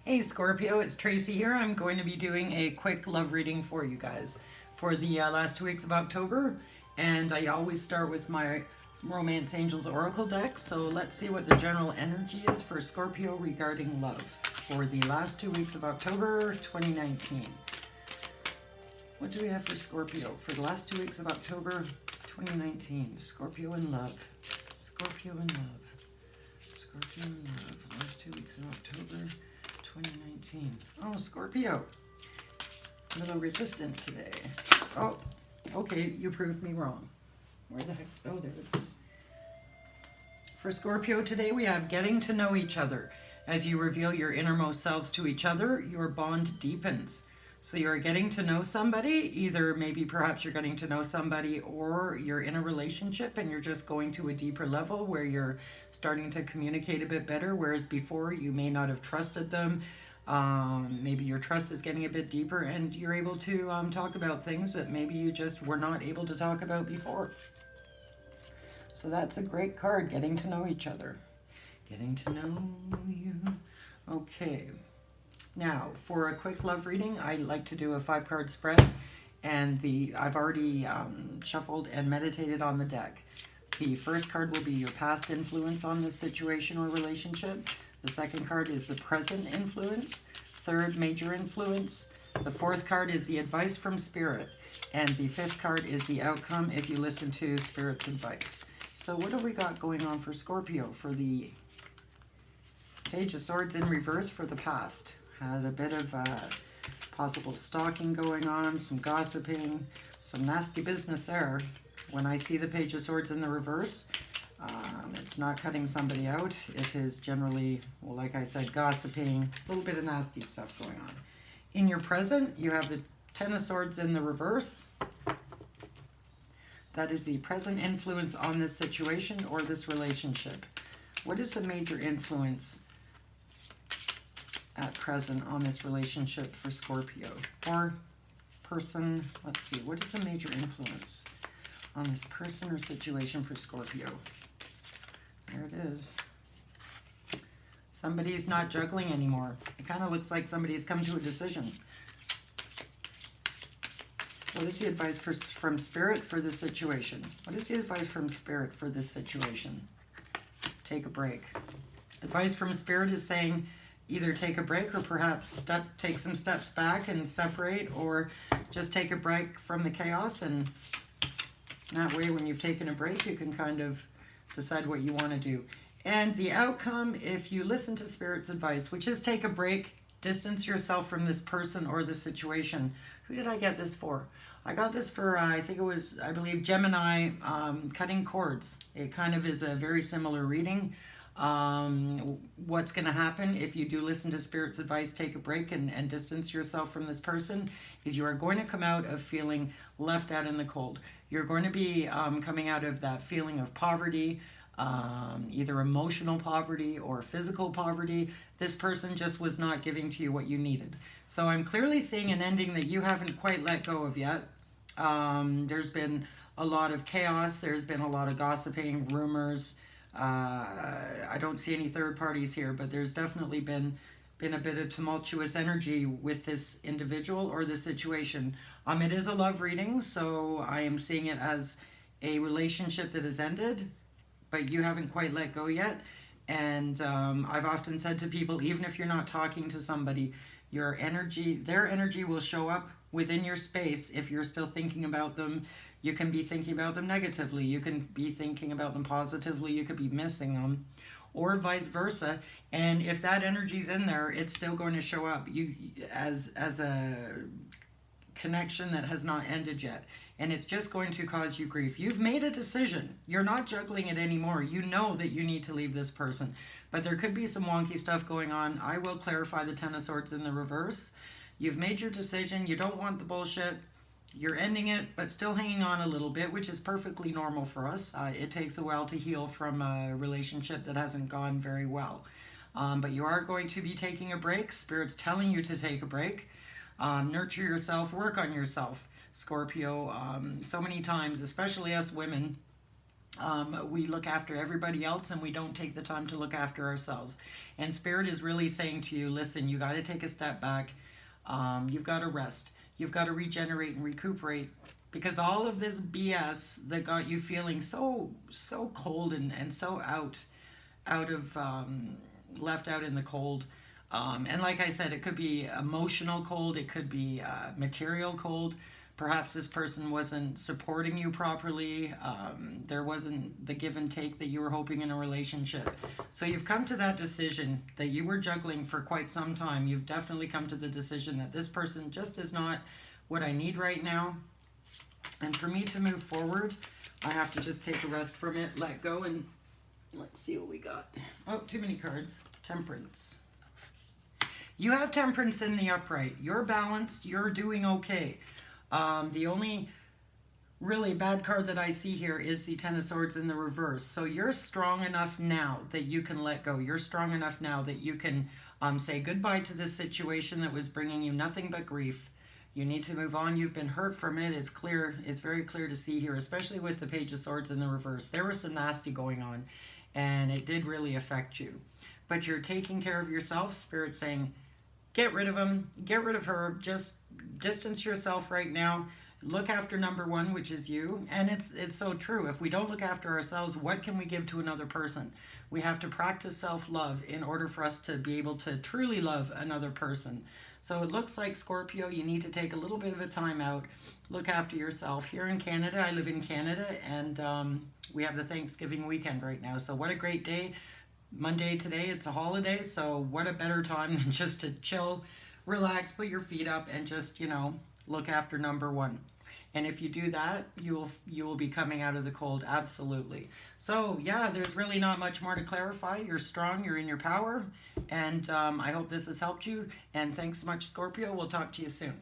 Hey Scorpio, it's Tracy here. I'm going to be doing a quick love reading for you guys for the last 2 weeks of October. And I always start with my Romance Angels Oracle deck. So let's see what the general energy is for Scorpio regarding love for the last 2 weeks of October 2019. What do we have for Scorpio for the last 2 weeks of October 2019? Scorpio in love. Scorpio in love. Scorpio in love. Last 2 weeks of October 2019. Oh, Scorpio. A little resistant today. Oh, okay, you proved me wrong. Where the heck? Oh, there it is. For Scorpio today, we have getting to know each other. As you reveal your innermost selves to each other, your bond deepens. So you're getting to know somebody, either maybe perhaps you're getting to know somebody or you're in a relationship and you're just going to a deeper level where you're starting to communicate a bit better, whereas before you may not have trusted them. Maybe your trust is getting a bit deeper and you're able to talk about things that maybe you just were not able to talk about before. So that's a great card, getting to know each other. Getting to know you. Okay. Now, for a quick love reading, I like to do a 5-card spread, and I've already shuffled and meditated on the deck. The first card will be your past influence on this situation or relationship. The second card is the present influence. Third, major influence. The fourth card is the advice from Spirit. And the fifth card is the outcome if you listen to Spirit's advice. So what have we got going on for Scorpio for the Page of Swords in reverse for the past? Had a bit of possible stalking going on, some gossiping, some nasty business there. When I see the Page of Swords in the reverse, it's not cutting somebody out. It is generally, well, like I said, gossiping, a little bit of nasty stuff going on. In your present, you have the Ten of Swords in the reverse. That is the present influence on this situation or this relationship. What is the major influence at present on this relationship for Scorpio? Or person, let's see, what is the major influence on this person or situation for Scorpio? There it is. Somebody's not juggling anymore. It kind of looks like somebody's come to a decision. What is the advice from Spirit for this situation? What is the advice from Spirit for this situation? Take a break. Advice from Spirit is saying either take a break or perhaps take some steps back and separate, or just take a break from the chaos, and that way when you've taken a break you can kind of decide what you want to do. And the outcome, if you listen to Spirit's advice, which is take a break, distance yourself from this person or this situation. Who did I get this for? I got this for, I believe Gemini, cutting cords. It kind of is a very similar reading. What's going to happen if you do listen to Spirit's advice, take a break and distance yourself from this person, is you are going to come out of feeling left out in the cold. You're going to be coming out of that feeling of poverty, either emotional poverty or physical poverty. This person just was not giving to you what you needed. So I'm clearly seeing an ending that you haven't quite let go of yet. There's been a lot of chaos. There's been a lot of gossiping, rumors. I don't see any third parties here, but there's definitely been a bit of tumultuous energy with this individual or the situation. It is a love reading, so I am seeing it as a relationship that has ended, but you haven't quite let go yet. And I've often said to people, even if you're not talking to somebody, their energy will show up within your space if you're still thinking about them. You can be thinking about them negatively. You can be thinking about them positively. You could be missing them, or vice versa. And if that energy's in there, it's still going to show up as a connection that has not ended yet. And it's just going to cause you grief. You've made a decision. You're not juggling it anymore. You know that you need to leave this person. But there could be some wonky stuff going on. I will clarify the Ten of Swords in the reverse. You've made your decision. You don't want the bullshit. You're ending it, but still hanging on a little bit, which is perfectly normal for us. It takes a while to heal from a relationship that hasn't gone very well. But you are going to be taking a break. Spirit's telling you to take a break. Nurture yourself, work on yourself, Scorpio. So many times, especially us women, We look after everybody else and we don't take the time to look after ourselves. And Spirit is really saying to you, listen, you got to take a step back. You've got to rest. You've got to regenerate and recuperate, because all of this BS that got you feeling so cold and so out of left out in the cold. And like I said, it could be emotional cold, it could be material cold. Perhaps this person wasn't supporting you properly. There wasn't the give and take that you were hoping in a relationship. So you've come to that decision that you were juggling for quite some time. You've definitely come to the decision that this person just is not what I need right now. And for me to move forward, I have to just take a rest from it, let go, and let's see what we got. Oh, too many cards. Temperance. You have Temperance in the upright. You're balanced. You're doing okay. The only really bad card that I see here is the Ten of Swords in the reverse. So you're strong enough now that you can let go. You're strong enough now that you can say goodbye to this situation that was bringing you nothing but grief. You need to move on. You've been hurt from it. It's clear. It's very clear to see here, especially with the Page of Swords in the reverse. There was some nasty going on, and it did really affect you. But you're taking care of yourself. Spirit's saying, get rid of him. Get rid of her. Just distance yourself right now. Look after number one, which is you. And it's so true. If we don't look after ourselves, what can we give to another person? We have to practice self-love in order for us to be able to truly love another person. So it looks like, Scorpio, you need to take a little bit of a time out. Look after yourself. Here in Canada, I live in Canada, and we have the Thanksgiving weekend right now. So what a great day. Monday today, it's a holiday, so what a better time than just to chill, relax, put your feet up, and just, you know, look after number one. And if you do that, you will be coming out of the cold, absolutely. So yeah, there's really not much more to clarify. You're strong, you're in your power, and I hope this has helped you. And thanks so much, Scorpio. We'll talk to you soon.